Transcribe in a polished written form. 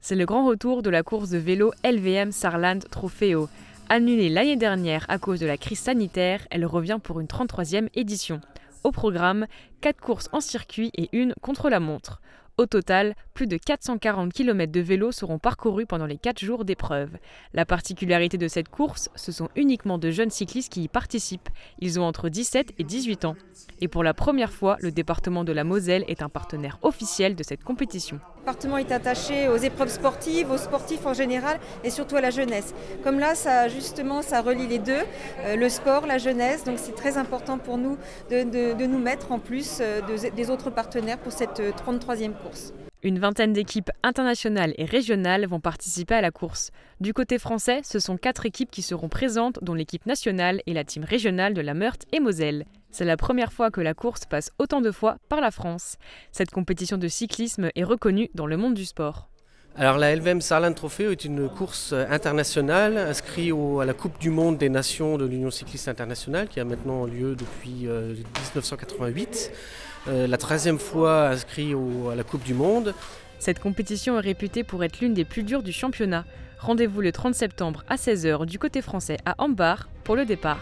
C'est le grand retour de la course de vélo LVM Saarland Trofeo. Annulée l'année dernière à cause de la crise sanitaire, elle revient pour une 33e édition. Au programme, 4 courses en circuit et une contre-la-montre. Au total, plus de 440 km de vélo seront parcourus pendant les 4 jours d'épreuve. La particularité de cette course, ce sont uniquement de jeunes cyclistes qui y participent. Ils ont entre 17 et 18 ans. Et pour la première fois, le département de la Moselle est un partenaire officiel de cette compétition. Le département est attaché aux épreuves sportives, aux sportifs en général et surtout à la jeunesse. Comme là, ça relie les deux, le sport, la jeunesse. Donc c'est très important pour nous de nous mettre en plus des autres partenaires pour cette 33e course. Une vingtaine d'équipes internationales et régionales vont participer à la course. Du côté français, ce sont 4 équipes qui seront présentes, dont l'équipe nationale et la team régionale de la Meurthe et Moselle. C'est la première fois que la course passe autant de fois par la France. Cette compétition de cyclisme est reconnue dans le monde du sport. Alors la LVM Saarland Trofeo est une course internationale inscrite à la Coupe du Monde des Nations de l'Union cycliste internationale qui a maintenant lieu depuis 1988. La 13e fois inscrite à la Coupe du Monde. Cette compétition est réputée pour être l'une des plus dures du championnat. Rendez-vous le 30 septembre à 16h du côté français à Ambach pour le départ.